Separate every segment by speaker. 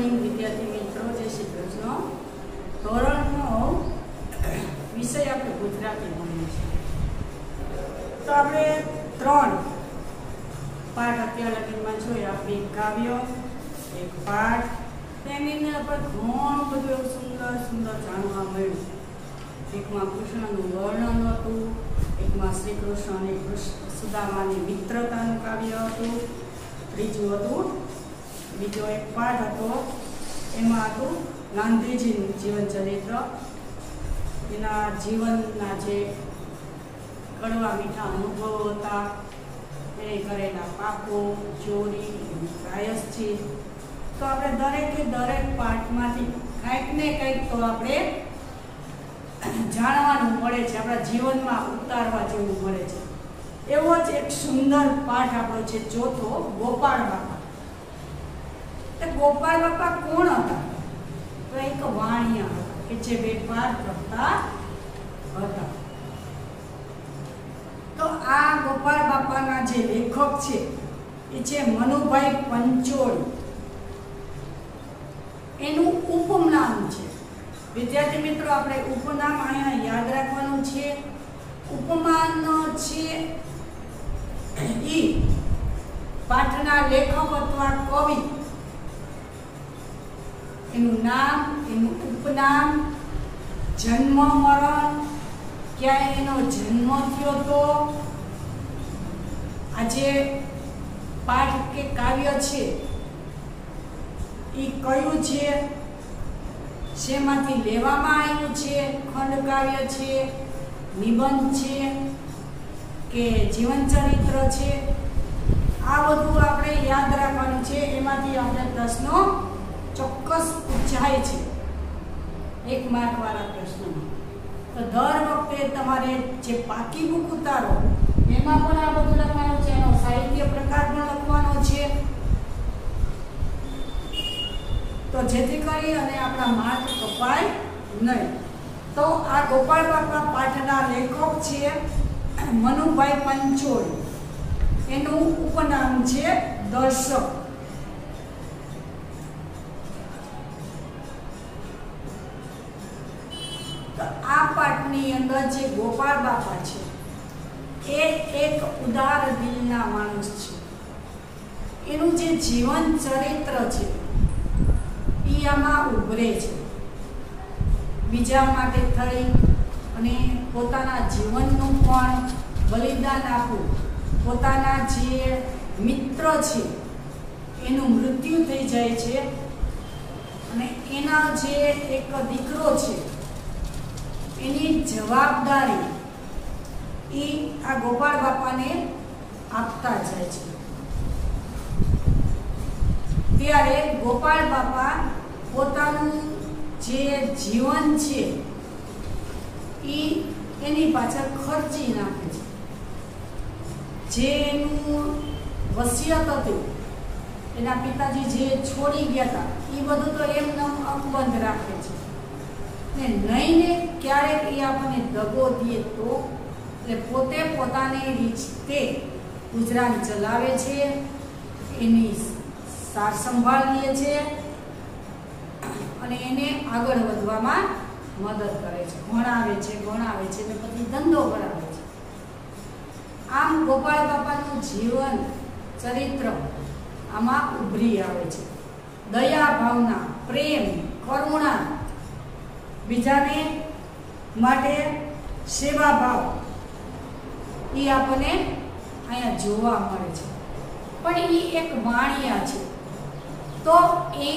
Speaker 1: Morning વિદ્યાર્થી મિત્રો, જય શ્રી કૃષ્ણ। ધોરણ 9 વિષય આપણે ગુજરાતી ભણીએ છીએ। તો આપણે 3 પાઠ અત્યાર લગીમાં જોયા। બે કાવ્ય, એક પાઠ, તેની અંદર ઘણું બધું એવું સુંદર સુંદર જાણવા મળ્યું। એકમાં કૃષ્ણનું વર્ણન હતું, એકમાં શ્રી કૃષ્ણ અને સુદામાની મિત્રતાનું કાવ્ય હતું, ત્રીજું હતું બીજો એક પાઠ હતો, એમાં હતું ગાંધીજીનું જીવન ચરિત્ર, એના જીવનના જે કડવા મીઠા અનુભવો હતા, એને કરેલા પાપો, ચોરી, પ્રાયશ્ચિત। તો આપણે દરેકે દરેક પાઠમાંથી કંઈક ને કંઈક તો આપણે જાણવાનું મળે છે, આપણા જીવનમાં ઉતારવા જેવું મળે છે। એવો જ એક સુંદર પાઠ આપણો છે ચોથો, ગોપાળ બાપા। ગોપાળ બાપા કોણ હતા? તો એક વાણિયા હતા કે જે વેપાર કરતા હતા। તો આ ગોપાળ બાપાના જે લેખક છે એ છે મનુભાઈ પંચોળી। એનું ઉપનામ છે, વિદ્યાર્થી મિત્રો આપણે ઉપનામ અહીંયા યાદ રાખવાનું છે। ઉપમાન છે ઈ પાઠના લેખક અથવા કવિ, એનું નામ, એનું ઉપનામ, જન્મ મરણ, ક્યાં એનો જન્મ થયો તો, આ જે પાઠ કે કાવ્ય છે એ કયું છે, શેમાંથી લેવામાં આવ્યું છે, ખંડ કાવ્ય છે, નિબંધ છે કે જીવન ચરિત્ર છે, આ બધું આપણે યાદ રાખવાનું છે। એમાંથી આપણે પ્રશ્નો ચોક્કસ પૂછાય છે, 1 માર્ક વાળા પ્રશ્નમાં। તો દર વખતે તમારે જે પાકી બુક ઉતારો એમાં પણ આ બધું લખવાનું છે, એનો સાહિત્ય પ્રકાર પણ લખવાનો છે, તો જેથી કરી અને આપણા માર્ક કપાય નહીં। તો આ ગોપાળ બાપા પાઠના લેખક છે મનુભાઈ પંચોળી, એનું ઉપનામ છે દર્શક। આ પાઠની અંદર જે ગોપાળ બાપા છે એ એક ઉદાર દિલના માણસ છે। એનું જે જીવન ચરિત્ર છે એ આમાં ઉભરે છે, બીજા માટે થઈ અને પોતાના જીવનનું પણ બલિદાન આપવું, પોતાના જે મિત્ર છે એનું મૃત્યુ થઈ જાય છે અને એના જે એક દીકરો છે એની જવાબદારી એ આ ગોપાળ બાપાને આપતા જાય છે। ત્યારે ગોપાળ બાપા પોતાનું જે જીવન છે એ એની પાછળ ખર્ચી નાખે છે, જે એનું વસિયત હતું, એના પિતાજી જે છોડી ગયા હતા એ બધું તો એમને અકબંધ રાખે છે ને નહીં ને ક્યારેક એ આપણને દગો દે તો એટલે પોતે પોતાની રીતે ગુજરાન ચલાવે છે, એની સાર સંભાળ લે છે અને એને આગળ વધવામાં મદદ કરે છે, ભણાવે છે ને પછી ધંધો કરાવે છે। આમ ગોપાળ બાપાનું જીવન ચરિત્ર આમાં ઉભરી આવે છે। દયા ભાવના, પ્રેમ, કરુણા, બીજાને માટે સેવા ભાવ એ આપણને અહીંયા જોવા મળે છે। પણ એ એક વાણિયા છે, તો એ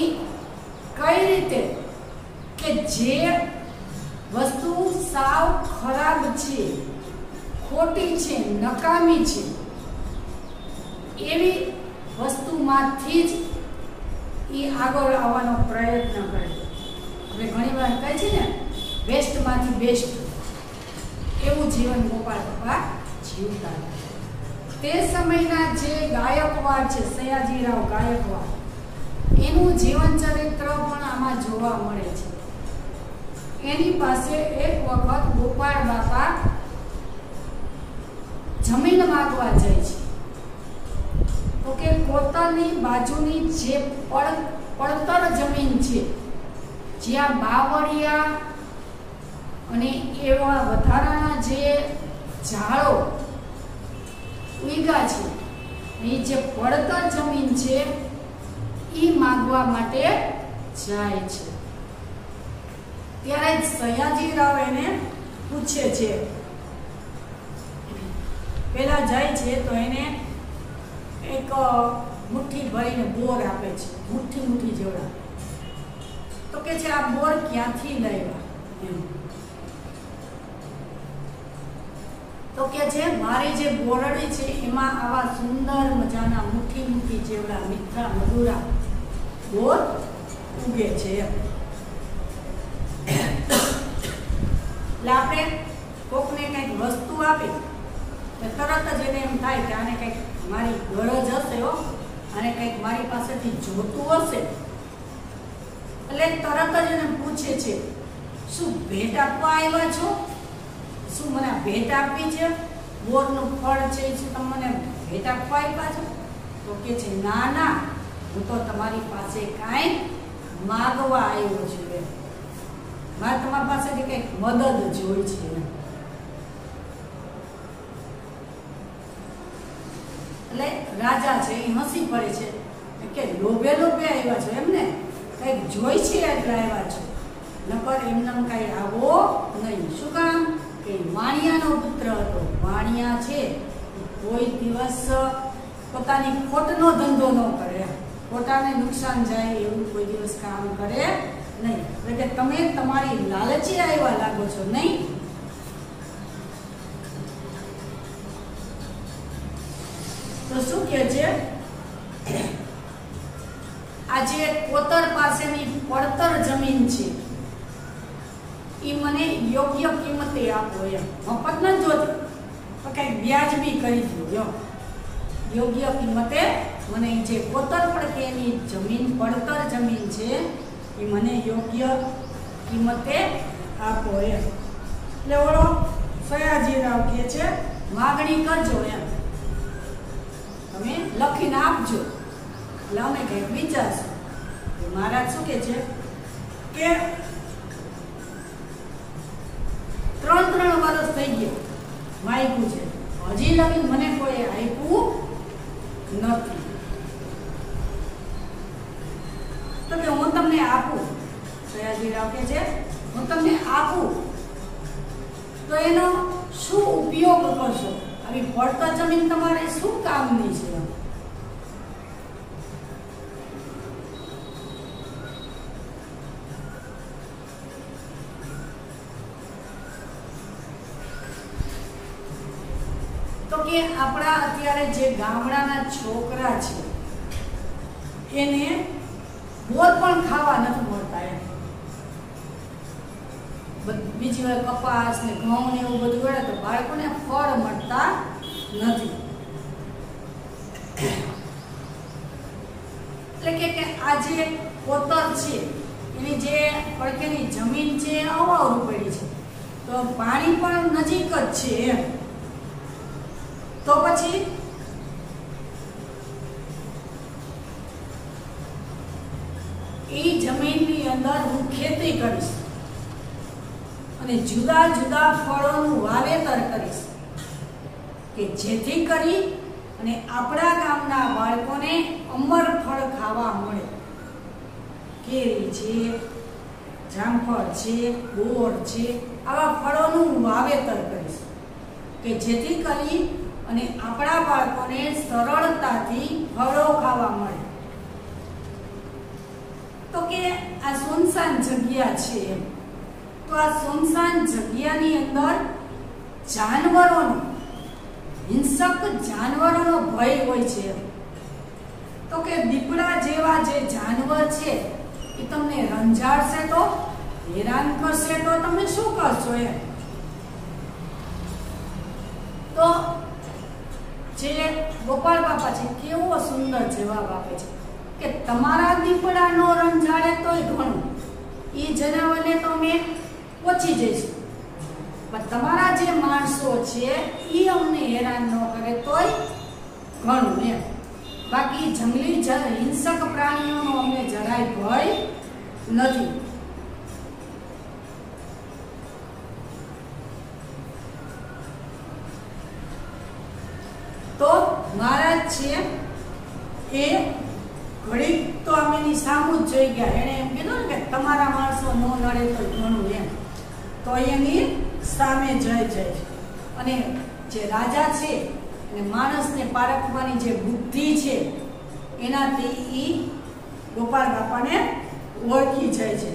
Speaker 1: કઈ રીતે કે જે વસ્તુ સાવ ખરાબ છે, ખોટી છે, નકામી છે, એવી વસ્તુમાંથી જ એ આગળ આવવાનો પ્રયત્ન કરે। આપણે ઘણી વાર કહે છે ને વેસ્ટમાંથી બેસ્ટ, એવું જીવન ગોપાળ બાપા જીવતા। તે સમયના જે ગાયકવાડ છે, સયાજીરાવ ગાયકવાડ, એનું જીવન ચરિત્ર પણ આમાં જોવા મળે છે। એની પાસે એક વખત ગોપાળ બાપા જમીન માંગવા જાય છે, તો કે પોતાની બાજુની જે પડતર જમીન છે, જ્યાં બાવળિયા અને એવા વધારાના જે ઝાડો ઉગ્યા છે, એ જે પડતર જમીન છે એ માંગવા માટે જાય છે. ત્યારે સયાજીરાવ એને પૂછે છે, પેલા જાય છે તો એને એક મુઠ્ઠી ભરીને બોર આપે છે, મુઠ્ઠી જેવડા. તો કે છે આ બોર ક્યાંથી લાવ્યા એમ. તો કે છે મારી જે બોરડી છે એમાં આવા સુંદર મજાના મુઠ્ઠી જેવડા મીઠા મધુરા બોર ઉગે છે. એટલે આપણે કોકને કંઈક વસ્તુ આપી તો તરત જ એને એમ થાય કે આને કંઈક મારી ગરજ હશે, આને કંઈક મારી પાસેથી જોતું હશે, એટલે તરત જ એને પૂછે છે, શું ભેટ આપવા આવ્યા છો? શું મને ભેટ આપવી છે? બોરનું ફળ છે, શું તમે મને ભેટ આપવા આવ્યા છો? તો કે છે ના ના, હું તો તમારી પાસે કાંઈ માગવા આવ્યો છું, મારે તમારી પાસેથી કંઈક મદદ જોઈ છે. એટલે રાજા છે એ હસી પડે છે કે લોભે આવ્યા છો એમને, કંઈક જોઈ છે એટલે આવ્યા છો, નકર એમને કઈ આવો નહીં. શું કામ? કે વાણિયાનો પુત્ર હતો. વાણિયા છે કોઈ દિવસ પોતાની ખોટનો ધંધો ન કરે, ખોટાને નુકસાન જાય એવું કોઈ દિવસ કામ કરે નહીં. એટલે કે તમે તમારી લાલચી આવ્યા લાગો છો નહીં. તો શું કહે છે, આ જે કોતર પાસેની પડતર જમીન છે એ મને યોગ્ય કિંમતે આપો એમ. મફત ન જોતી પણ કંઈક વ્યાજબી કરી દો. યોગ્ય કિંમતે મને જે કોતર પડકેની જમીન પડતર જમીન છે એ મને યોગ્ય કિંમતે આપો એમ. એટલે ઓળો સયાજીરાવ કહે છે માગણી કરજો એમ, તમે લખીને આપજો, એટલે અમે કંઈક વિચારશું. મહારાજ શું કહે છે કે 3 વર્ષ થઈ ગયા માગ્યું છે, હજી લગી મને કોઈ આપ્યું નથી. તો કે હું તમને આપું, સયાજીરાવ કહે છે હું તમને આપું તો એનો શું ઉપયોગ કરશો? આવી પડતર જમીન તમારે શું કામની છે? તો કે આપણા અત્યારે જે ગામડાના છોકરા છે એને બોર પણ ખાવા નથી મળતા એમ. બીજી વાર કપાસ ને ઘઉં ને એવું બધું વળે તો બાળકોને ફળ મળતા નથી. એટલે કે આ જે કોતર છે એની જે પડકેની જમીન છે અવાવરું પડી છે, તો પાણી પણ નજીક જ છે એમ. તો પછી એ જમીનની અંદર હું ખેતી કરીશ અને જુદા જુદા ફળોનું વાવેતર કરીશ કે જેથી કરી અને આપણા ગામના બાળકોને અમર ફળ ખાવા મળે. કેરી છે, જામફળ છે, બોર છે, આવા ફળોનું વાવેતર કરીશ કે જેથી કરી અને આપણા બાળકોને સરળતાથી ફળો ખાવા મળે. તો કે આ સુનસાન જગ્યા છે એમ, તો આ સુનસાન જગ્યાની અંદર જાનવરોનો, હિંસક જાનવરોનો ભય હોય છે. તો કે દીપડા જેવા જે જાનવર છે એ તમને રંજાડશે તો, હેરાન કરશે તો તમે શું કરશો એમ. તો જે ગોપાળ બાપા છે કેવો સુંદર જવાબ આપે છે કે તમારા દીપડા નો રંજાડે તોય ઘણું, એ જનાવરને તો અમે પહોંચી જઈશું, પણ તમારા જે માણસો છે એ અમને હેરાન ન કરે તોય ઘણું એમ. બાકી જંગલી હિંસક પ્રાણીઓનો અમને જરાય ભય નથી. તો મહારાજ છે એ ઘડીક તો અમે એની સામું જ જોઈ ગયા. એને એમ કીધું ને કે તમારા માણસો ન નડે તો ઘણું એમ. તો એની સામે જય જય છે. અને જે રાજા છે અને માણસને પારખવાની જે બુદ્ધિ છે એનાથી ઈ ગોપાળ બાપાને ઓળખી જાય છે.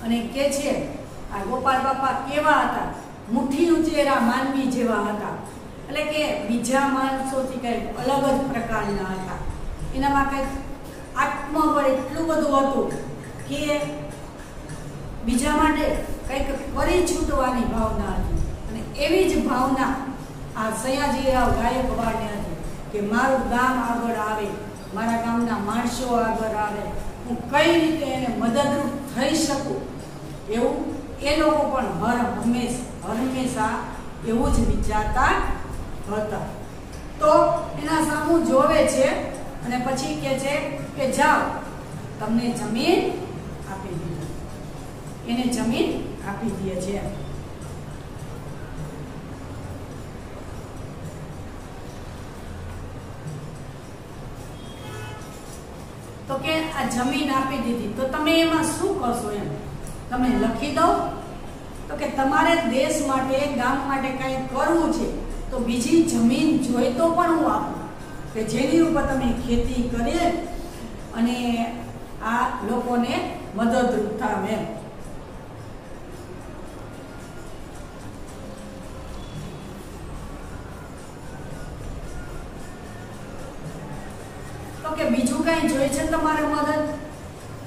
Speaker 1: અને કે છે આ ગોપાળ બાપા કેવા હતા? મુઠ્ઠી ઉંચેરા માનવી જેવા હતા. એટલે કે બીજા માણસોથી કંઈક અલગ જ પ્રકારના હતા. એનામાં કંઈક આત્મબળ એટલું બધું હતું કે બીજા માટે કંઈક કરી છૂટવાની ભાવના હતી. અને એવી જ ભાવના આ સયાજીરાવ ગાયકવાડને હતી કે મારું ગામ આગળ આવે, મારા ગામના માણસો આગળ આવે, હું કઈ રીતે એને મદદરૂપ થઈ શકું, એવું એ લોકો પણ હંમેશા એવું જ વિચારતા હતા. તો એના સામું જોવે છે અને પછી કહે છે કે જાઓ, તમને જમીન આપી દીધી. એને જમીન આપી દે છે. તો કે આ જમીન આપી દીધી તો તમે એમાં શું કરશો? એમ તમે લખી દો. તો કે તમારે દેશ માટે, ગામ માટે કંઈ કરવું છે તો બીજી જમીન જોઈ તો પણ હું આપું કે જેની ઉપર તમે ખેતી કરી અને આ લોકોને મદદરૂપ થાવ. એમ તો કે બીજું કઈ જોઈએ છે તમારે મદદ?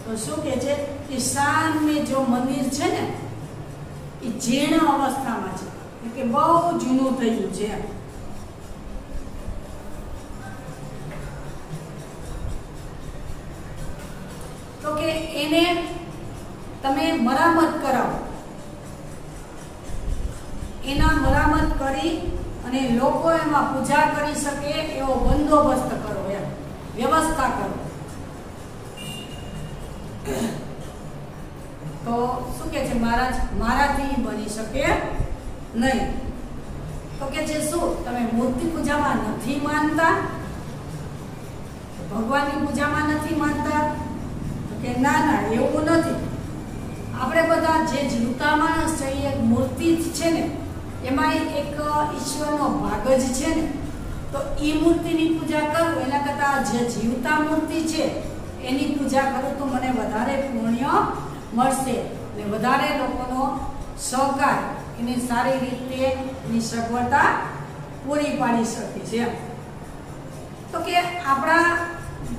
Speaker 1: તો શું કે છે કે સામે જો મંદિર છે ને એ જીર્ણ અવસ્થામાં છે, કે બહુ જૂનું થઈ ગયું છે. તો કે એને તમે મરામત કરાવો. એના મરામત કરી અને લોકો એમાં પૂજા કરી શકે એવો બંદોબસ્ત કરો, એમ વ્યવસ્થા કરો. તો શું કે છે મહારાજ, મારાથી બની શકે નહીં. તો કે છે શું તમે મૂર્તિ પૂજામાં નથી માનતા? ભગવાનની પૂજામાં નથી માનતા? તો કે ના ના, એવું નથી. આપણે બધા જે જીવતા માણસ છે એ મૂર્તિ જ છે ને, એમાં એક ઈશ્વરનો ભાગ જ છે ને. તો એ મૂર્તિની પૂજા કરું એના કરતાં જે જીવતા મૂર્તિ છે એની પૂજા કરું તો મને વધારે પુણ્ય મળશે અને વધારે લોકોનો સહકાર, એની સારી રીતે એની સગવડતા પૂરી પાડી શકે છે. તો કે આપણા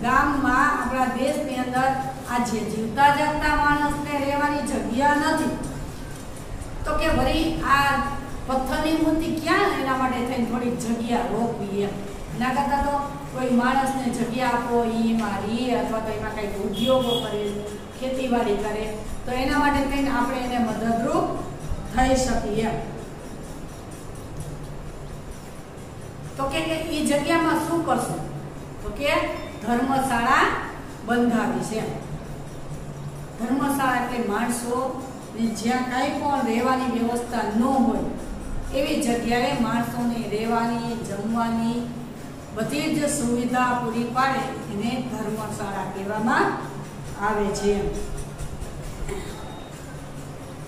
Speaker 1: ગામમાં, આપણા દેશની અંદર આ જે જીવતા જાગતા માણસને રહેવાની જગ્યા નથી. તો કે વળી આ પથ્થરની મૂર્તિ ક્યાં એના માટે થઈને થોડી જગ્યા રોકવી. એના કરતાં તો કોઈ માણસને જગ્યા આપો, એમાં રહે અથવા તો એમાં કંઈક ઉદ્યોગો કરે, ખેતીવાડી કરે, તો એના માટે થઈને આપણે એને મદદરૂપ થઈ શકીએ. તો કે એ જગ્યામાં શું કરશું? તો કે ધર્મશાળા બંધાવી છે. ધર્મશાળા એટલે માણસો જ્યાં કાંઈ પણ રહેવાની વ્યવસ્થા ન હોય એવી જગ્યાએ માણસોને રહેવાની, જમવાની બધી જ સુવિધા પૂરી પાડે એને ધર્મશાળા કહેવામાં આવે છે.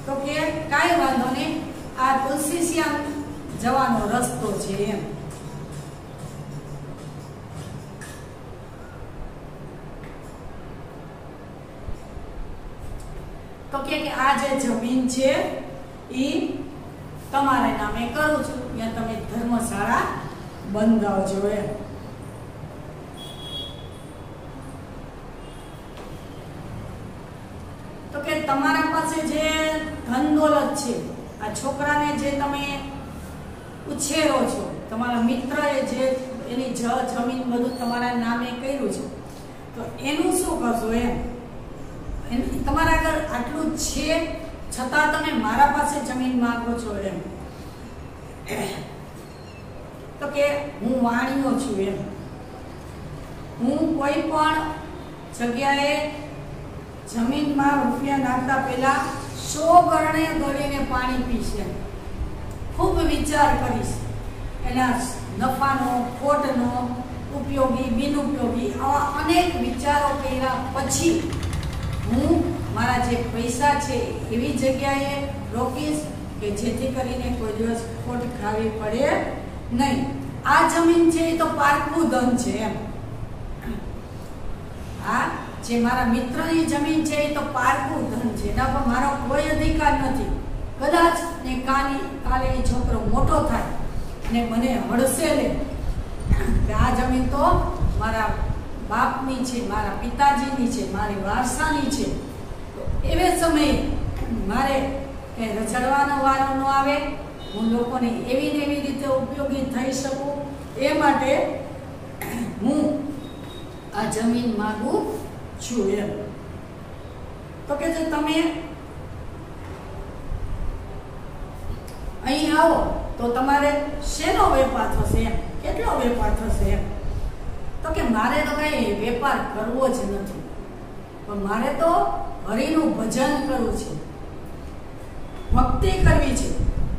Speaker 1: તો કે કાંઈ વાંધો નહીં, આ તુલસીશ્યામ જવાનો રસ્તો છે. એમ તો કે આ જે જમીન છે એ તમારા નામે કરું છું, ત્યાં તમે ધર્મશાળા બંધાવજો. એમ તો કે તમારા પાસે જે ધન દોલત છે, આ છોકરાને જે તમે ઉછેરો છો, તમારા મિત્રએ જે એની જમીન બધું તમારા નામે કર્યું છે, તો એનું શું કરશો? એમ તમારા આગળ આટલું છે છતાં તમે મારા પાસે જમીન માંગો છો. એમ તો કે હું વાણિયો છું એમ. હું કોઈ પણ જગ્યાએ જમીનમાં રૂપિયા નાખતા પહેલા 100 ગરણે દોડીને પાણી પીશ એમ. ખૂબ વિચાર કરીશ એના નફાનો, ખોટનો, ઉપયોગી, બિનઉપયોગી, આવા અનેક વિચારો કર્યા પછી હું મારા જે પૈસા છે એવી જગ્યાએ રોકીશ કે જેથી કરીને કોઈ દિવસ ખોટ ખાવી પડે નહીં. આ જમીન છે એ તો પારકું ધન છે એમ. આ જે મારા મિત્રની જમીન છે એ તો પારકું ધન છે, એના પર મારો કોઈ અધિકાર નથી. કદાચ ને કાલે એ છોકરો મોટો થાય અને મને હડસે લે કે આ જમીન તો મારા બાપની છે, મારા પિતાજીની છે, મારી વારસાની છે, તો એવે સમયે મારે કે રજડવાનો વારો ન આવે, હું લોકોને એવી ને એવી રીતે ઉપયોગી થઈ શકું, એ માટે હું આ જમીન માંગુ છું એમ. તો કે જો તમે અહીં આવો તો તમારે શેનો વેપાર થશે એમ, કેટલો વેપાર થશે એમ. તો કે મારે તો કઈ વેપાર કરવો જ નથી, પણ મારે તો હરિનું ભજન કરવું છે, ભક્તિ કરવી છે.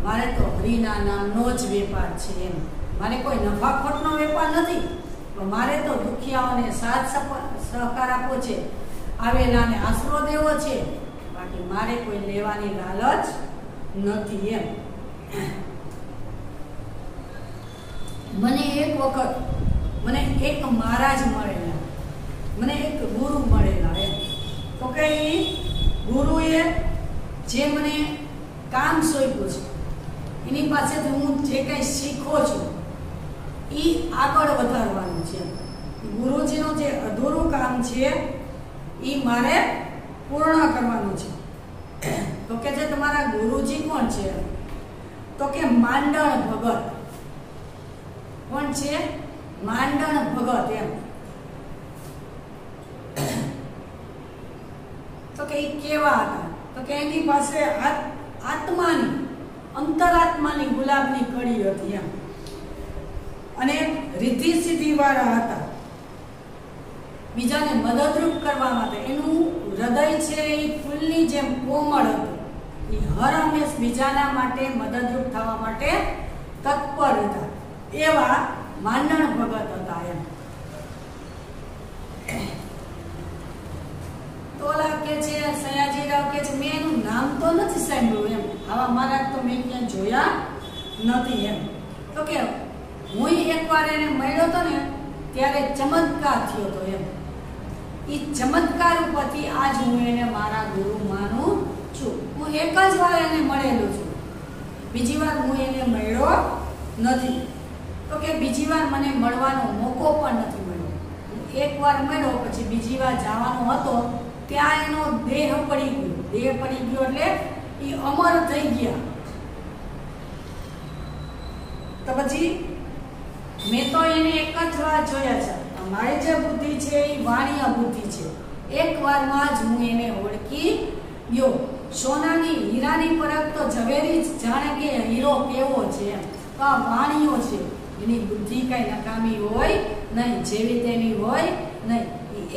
Speaker 1: મારે તો હરિના નામનો જ વેપાર છે એમ. મારે કોઈ નફાખોટનો વેપાર નથી, પણ મારે તો દુખિયાઓને સાથ સહકાર આપવો છે, આવેલાને આશરો દેવો છે, બાકી મારે કોઈ લેવાની લાલચ નથી એમ. મને એક વખત એક મહારાજ મળેલા, મને એક ગુરુ મળેલા એમ. તો કે ગુરુએ જે મને કામ સોંપ્યું છે એની પાસેથી હું જે કંઈ શીખો છું એ આગળ વધારવાનું છે. ગુરુજીનું જે અધૂરું કામ છે એ મારે પૂર્ણ કરવાનું છે. તો કે જે તમારા ગુરુજી કોણ છે? તો કે માંડણ ભગત. કોણ છે? માંડણ ભગત એમ. તો કે એ કેવા હતા? તો કે એની પાસે આત્માની, અંતરાત્માની ગુલાબની કડી હતી એમ, અને રિદ્ધિ સિદ્ધિ વાળા હતા. બીજાને મદદરૂપ કરવા માટે એનું હૃદય છે એ ફૂલની જેમ કોમળ હતું. એ હર હંમેશ બીજાના માટે મદદરૂપ થવા માટે તત્પર હતા. એવા માંડણ ભગત હતા એમ. તો કે છે સયાજીરાવ કે છે મેં એનું નામ તો નથી સાંભળ્યું એમ, આવા મહારાજ તો મેં ક્યાં જોયા નથી એમ. તો કે હું એકવાર એને મળ્યો હતો ને ત્યારે ચમત્કાર થયો હતો એમ. એ ચમત્કાર ઉપરથી આજ હું એને મારા ગુરુ માનું છું. હું એક જ વાર એને મળેલો છું, બીજી વાર હું એને મળ્યો નથી. તો કે બીજી વાર મને મળવાનો મોકો પણ નથી મળ્યો. એક વાર મળ્યો પછી બીજી વાર જવાનો હતો ત્યાં એનો દેહ પડી ગયો. દેહ પડી ગયો એટલે એ અમર થઈ ગયા. તો પછી મેં તો એને એક જ વાર જોયા છે. મારી જે બુદ્ધિ છે એ વાણિયા બુદ્ધિ છે. એક વારમાં જ હું એને ઓળખી ગયો. સોનાની હીરાની પરખ તો ઝવેરી જ જાણે કે હીરો કેવો છે એમ. તો આ વાણિયો છે, એની બુદ્ધિ કઈ નકામી હોય નહીં, જેવી તેની હોય નહીં.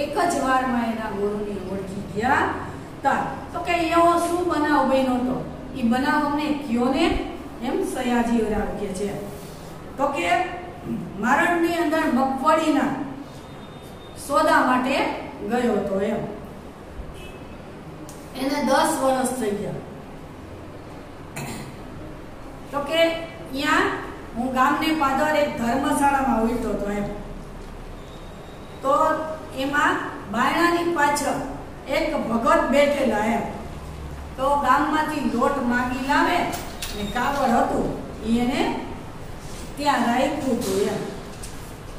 Speaker 1: એક જ વારમાં એના ગુરુને ઓળખી ગયા તા. તો કે એવો શું બનાવ બન્યો હતો એ બનાવ અમને કયો ને એમ સયાજીરાવ કે છે. તો કે મારણની અંદર મગફળીના સોદા માટે ગયો હતો એમ. એને 10 વર્ષ થઈ ગયા. તો કે ત્યાં હું ગામને પાદર એક ધર્મશાળામાં ઉઠતો હતો એમ. તો એમાં બાયણાની પાછળ એક ભગત બેઠેલા એમ. તો ગામમાંથી લોટ માંગી લાવે ને કાવડ હતું એને ત્યાં રાખ્યું હતું એમ.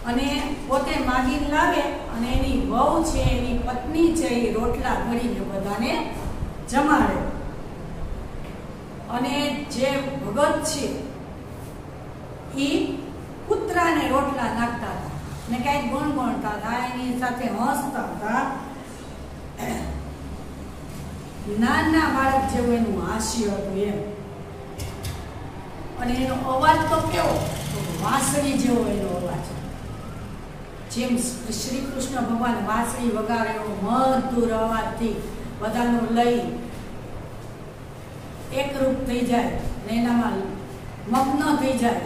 Speaker 1: અને પોતે માગીને લાવે અને એની વહુ છે, એની પત્ની છે, એ રોટલા ઘડીને બધાને જમાડે. અને જે ભગત છે એ કૂતરાને રોટલા નાખતા હતા ને કઈક ગુણગુણતા હતા, એની સાથે હસતા હતા. નાના બાળક જેવું એનું હાસ્ય હતું એમ. અને એનો અવાજ તો કેવો, તો વાંસળી જેવો એનો અવાજ, જેમ શ્રી કૃષ્ણ ભગવાન વાંસળી વગાડે એવો મધુર અવાજથી બધાનું લઈ એકરૂપ થઈ જાય ને એનામાં મગ્ન થઈ જાય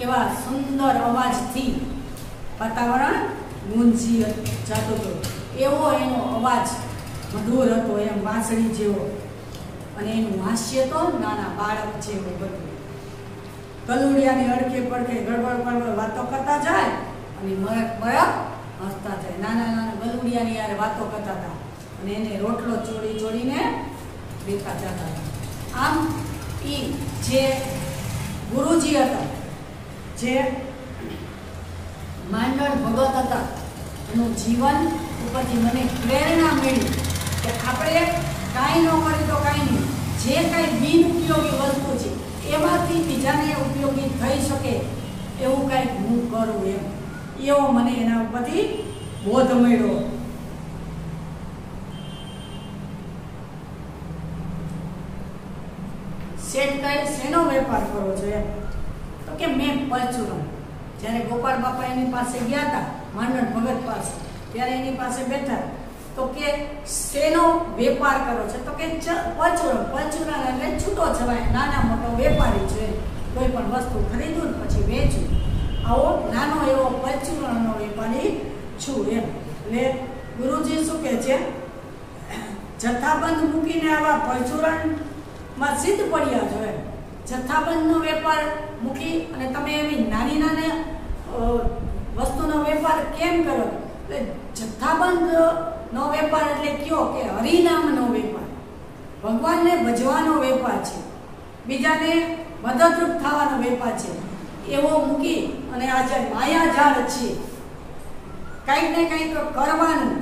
Speaker 1: એવા સુંદર અવાજથી વાતાવરણ ગુંજી જતું હતું. એવો એનો અવાજ મધુર હતો, એમ વાંસળી જેવો. અને એનું હાસ્ય તો નાના બાળક જેવું બધું. ગલુડિયાની અડકે પડકે ગડબડ ગડબડ વાતો કરતા જાય અને મરક મરક હસતા જાય. નાના નાના ગલુડિયાની યાર વાતો કરતા હતા અને એને રોટલો ચોરી ચોરીને દેતા જતા હતા. આમ એ જે ગુરુજી હતા, જે માંડણ ભગત હતા, એનું જીવન ઉપરથી મને પ્રેરણા મળી કે આપણે કાંઈ ન કરી તો કાંઈ નહીં, જે કાંઈ બિન ઉપયોગી વસ્તુ છે એમાંથી બીજાને ઉપયોગી થઈ શકે એવું કાંઈક હું કરું એમ, એવો મને એના ઉપરથી બોધ મળ્યો. શેઠ કહે શેનો વેપાર કરો છો એમ, તો કે મેં પરચુરણ. જ્યારે ગોપાળ બાપા એની પાસે ગયા હતા માંડણ ભગત પાસે, ત્યારે એની પાસે બેઠા તો કે શેનો વેપાર કરો છો, તો કે પરચુરણ. પરચુરણ એટલે છૂટો છવાય નાના મોટો વેપારી છે, કોઈ પણ વસ્તુ ખરીદું પછી વેચું, આવો નાનો એવો પરચુરણનો વેપારી છું એમ. એટલે ગુરુજી શું કહે છે, જથ્થાબંધ મૂકીને આવા પરચુરણમાં સિદ્ધ પડ્યા છો એમ. જથ્થાબંધનો વેપાર મૂકી અને તમે એવી નાની નાની વસ્તુનો વેપાર કેમ કરો? એટલે જથ્થાબંધનો વેપાર એટલે કયો કે હરિનામનો વેપાર, ભગવાનને ભજવાનો વેપાર છે, બીજાને મદદરૂપ થવાનો વેપાર છે, એવો મૂકી અને આ જે માયાજાળ છે, કંઈક ને કંઈક કરવાનું,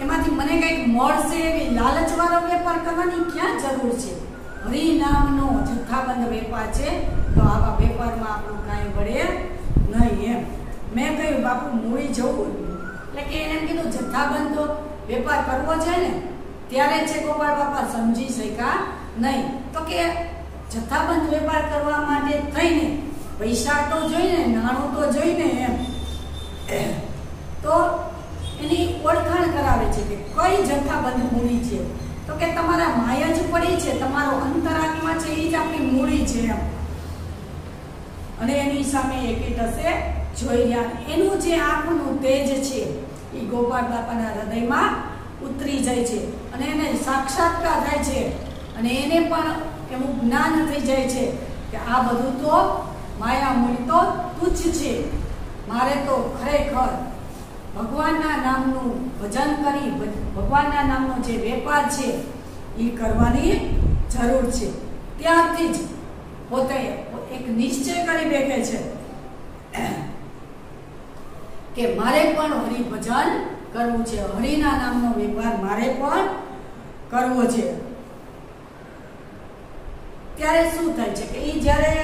Speaker 1: એમાંથી મને કંઈક મળશે એવી લાલચવાળો વેપાર કરવાની ક્યાં જરૂર છે? હરિનામનો જથ્થાબંધ વેપાર છે, તો આવા વેપારમાં આપણું કાંઈ વળે નહીં એમ. મેં કહ્યું બાપુ મૂળી જવું, એટલે કે એને એમ કીધું જથ્થાબંધ તો વેપાર કરવો છે ને, ત્યારે છે ગોપાળ બાપા સમજી શક્યા નહીં. તો કે જથ્થાબંધ વેપાર કરવા માટે થઈને પૈસા તો જોઈને, નાણું તો જોઈને એમ, તો એની ઓળખાણ કરાવે છે કે કઈ જથ્થાબંધ મૂડી છે, તો કે તમારા માયા જ પડી છે, તમારો અંતરાત્મા છે એ જ આપણી મૂડી છે એમ. અને એની સામે એક હશે જોઈ રહ્યા, એનું જે આંખનું તેજ છે એ ગોપાળ બાપાના હૃદયમાં ઉતરી જાય છે અને એને સાક્ષાત્કાર થાય છે અને એને પણ એવું જ્ઞાન થઈ જાય છે કે આ બધું તો માયા મૂડી તો તુચ્છ છે, મારે તો ખરેખર ભગવાનના નામનું ભજન કરી ભગવાનના નામનો જે વેપાર છે એ કરવાની જરૂર છે. ત્યારથી જ પોતે એક નિશ્ચય કરી બેઠે છે કે મારે પણ હરિભજન કરવું છે, હરિના નામનો વેપાર મારે પણ કરવો છે. ત્યારે શું થાય છે કે એ જ્યારે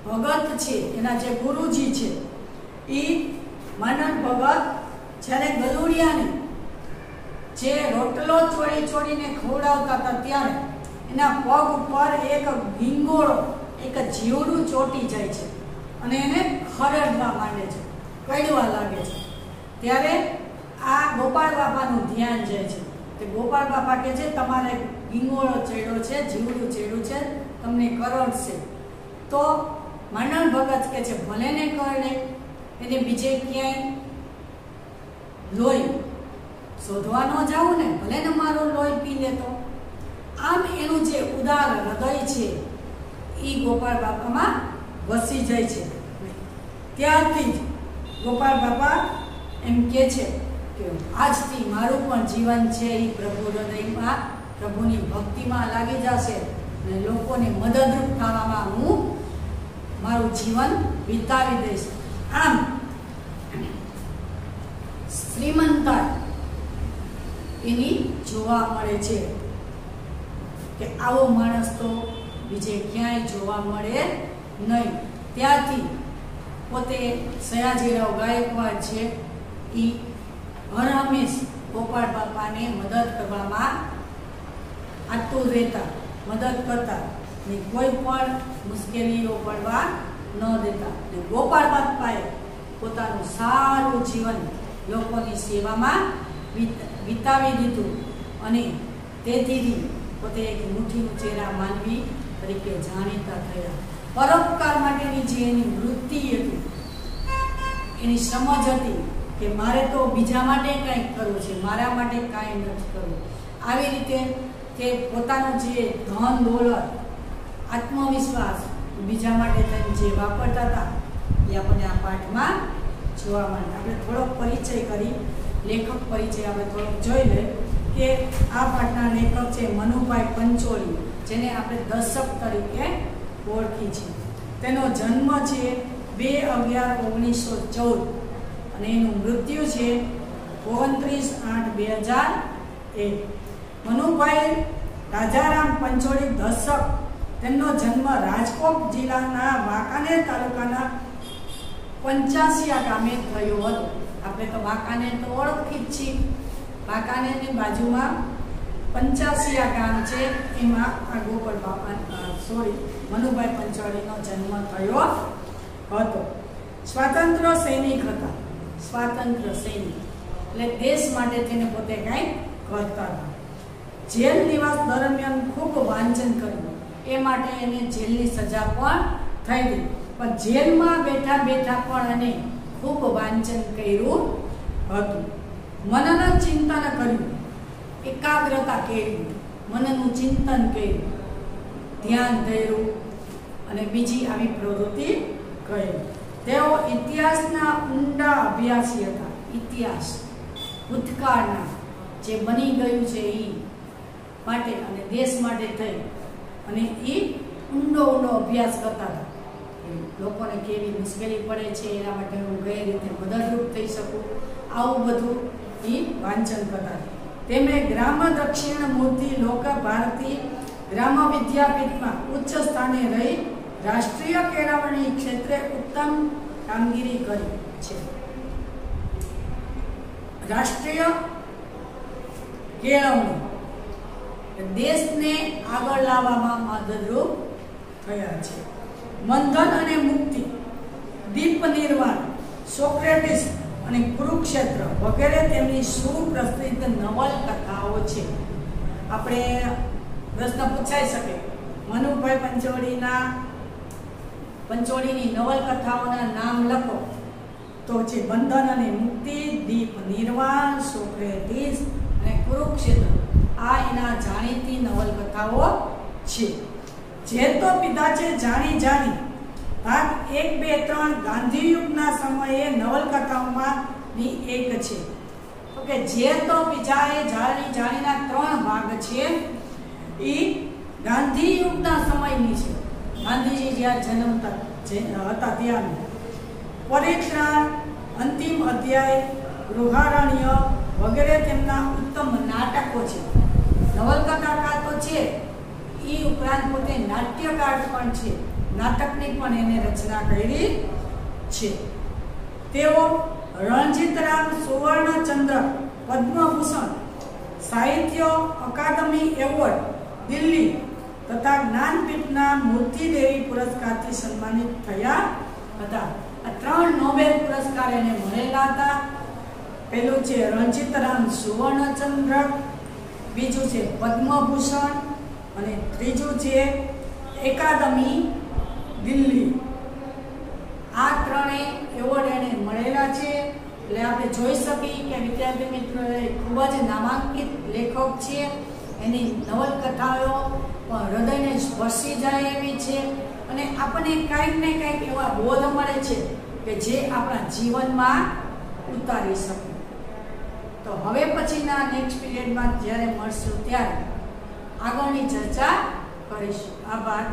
Speaker 1: ભગત છે, એના જે ગુરુજી છે એ માંડણ ભગત જ્યારે ગલુડિયાને જે રોટલો ચોરી ચોરીને ખવડાવતા હતા ત્યારે એના પગ ઉપર એક ગીંગોળો, એક જીવડું ચોટી જાય છે અને એને ખરડવા માંડે છે, કડવા લાગે છે. ત્યારે આ ગોપાળ બાપાનું ધ્યાન જાય છે. તે ગોપાળ બાપા કહે છે તમારે ગીંગોળો ચડ્યો છે, જીવડું ચડ્યું છે, તમને કરડશે. તો માંડણ ભગત કહે છે ભલે ને કરડે, એને બીજે ક્યાંય લોહી શોધવા ન જાવું ને, ભલે ને મારું લોહી પી લેતો. આમ એનું જે ઉદાર હૃદય છે એ ગોપાળ બાપામાં વસી જાય છે. ત્યારથી જ ગોપાળ બાપા એમ કહે છે કે આજથી મારું પણ જીવન છે એ પ્રભુ હૃદયમાં, પ્રભુની ભક્તિમાં લાગી જશે અને લોકોને મદદરૂપ થવામાં હું મારું જીવન વિતાવી દઈશ. આમ શ્રીમંતતા એની જોવા મળે છે કે આવો માણસ તો બીજે ક્યાંય જોવા મળે નહીં. ત્યારથી પોતે સયાજીરાવ ગાયકવાડ છે એ હર હંમેશ ગોપાળ બાપાને મદદ કરવામાં આતુર રહેતા મદદ કરતા ને કોઈ પણ મુશ્કેલીઓ પડવા ન દેતા. ગોપાળ બાપાએ પોતાનું સારું જીવન લોકોની સેવામાં વિતાવી દીધું અને તેથી પોતે એક મુઠ્ઠી ઉચેરા માનવી તરીકે જાણીતા થયા. પરોપકાર માટેની જે એની વૃત્તિ હતી, એની સમજ હતી કે મારે તો બીજા માટે કંઈક કરવું છે, મારા માટે કાંઈ નથી કરવું. આવી રીતે કે પોતાનું જે ધન દોલત, આત્મવિશ્વાસ બીજા માટે થઈને જે વાપરતા હતા એ આપણને આ પાઠમાં જોવા મળે. આપણે થોડોક પરિચય કરી, લેખક પરિચય આપણે થોડોક જોઈ લઈએ કે આ પાઠના લેખક છે મનુભાઈ પંચોળી, જેને આપણે દર્શક તરીકે ઓળખી છે. તેનો જન્મ છે 2/11/1914 અને એનું મૃત્યુ છે 29/8/2001. મનુભાઈ રાજારામ પંચોળી દર્શક, તેમનો જન્મ રાજકોટ જિલ્લાના વાંકાનેર તાલુકાના 85 ગામે થયો હતો. આપણે તો વાંકાનેર તો ઓળખી જ છીએ. વાંકાનેરની બાજુમાં 85 ગામ છે, એમાં આ ગોપાળ બાપા મનુભાઈ પંચોળીનો જન્મ થયો હતો. સ્વાતંત્ર્ય સૈનિક હતા. સ્વાતંત્ર્ય સૈનિક એટલે દેશ માટે તેને પોતે કંઈ કરતા હતા. જેલ નિવાસ દરમિયાન ખૂબ વાંચન કર્યું, એ માટે એને જેલની સજા પણ થઈ ગઈ. પણ જેલમાં બેઠા બેઠા પણ એને ખૂબ વાંચન કર્યું હતું. મનન ચિંતન કર્યું, એકાગ્રતા કેળવી, મનનું ચિંતન કર્યું, ધ્યાન ધર્યું અને બીજી આવી પ્રવૃત્તિ કરી. તેઓ ઇતિહાસના ઊંડા અભ્યાસી હતા. ઇતિહાસ ભૂતકાળના જે બની ગયું છે એ માટે અને દેશ માટે થઈ અને એ ઊંડો અભ્યાસ કરતા હતા. લોકોને કેવી મુશ્કેલી પડે છે એના માટે હું કઈ રીતે મદદરૂપ થઈ શકું, આવું બધું એ વાંચન કરતા. તેમણે ગ્રામ દક્ષિણ મૂર્તિ લોક ભારતી ગ્રામ વિદ્યાપીઠમાં ઉચ્ચ સ્થાને રહી રાષ્ટ્રીય કેળવણી ક્ષેત્રે ઉત્તમ કામગીરી કરી છે. રાષ્ટ્રીય કેળવણી દેશને આગળ લાવવામાં મદદરૂપ થયા છે. બંધન અને મુક્તિ, દીપ નિર્વાણ, સોક્રેટિસ અને કુરુક્ષેત્ર વગેરે તેમની સુપ્રસિદ્ધ નવલકથાઓ છે. આપણે પ્રશ્ન પૂછાઈ શકે, મનુભાઈ પંચોળીની નવલકથાઓના નામ લખો, તો છે બંધન અને મુક્તિ, દીપ નિર્વાણ, સોક્રેટિસ અને કુરુક્ષેત્ર. આ એના જાણીતી નવલકથાઓ છે. જે તો પિતા છે જાણી જાણી ભાગ 1, 2, 3 ગાંધી યુગના સમયે નવલકથાઓમાંની એક છે. તો કે જે તો પિતા એ જાણી જાણીના 3 ભાગ છે, એ ગાંધી યુગના સમયની છે. ગાંધીજી જ્યારે જન્મતા હતા ત્યારનું. પરિત્રાણ, અંતિમ અધ્યાય, ગૃહારણ્ય વગેરે તેમના ઉત્તમ નાટકો છે. નવલકથાકાર તો છે, એ ઉપરાંત પોતે નાટ્યકાર પણ છે. નાટકની પણ એને રચના કરી છે. તેઓ રણજીતરામ સુવર્ણચંદ્રક, પદ્મભૂષણ, સાહિત્ય અકાદમી એવોર્ડ દિલ્હી તથા જ્ઞાનપીઠના મૂર્તિદેવી પુરસ્કારથી સન્માનિત થયા હતા. આ 3 નોબેલ પુરસ્કાર એને મળેલા હતા. પહેલું છે રણજીતરામ સુવર્ણચંદ્રક, બીજું છે પદ્મભૂષણ અને ત્રીજું છે એકાદમી દિલ્હી. આ 3 એવોર્ડ એને મળેલા છે. એટલે આપણે જોઈ શકીએ કે વિદ્યાર્થી મિત્રો ખૂબ જ નામાંકિત લેખક છે. એની નવલકથાઓ હૃદયને સ્પર્શી જાય એવી છે અને આપણને કંઈક ને કંઈક એવા બોધ મળે છે કે જે આપણા જીવનમાં ઉતારી શકે. તો હવે પછીના નેક્સ્ટ પીરિયડમાં જ્યારે મળશું ત્યારે આગળની ચર્ચા કરીશું. આભાર.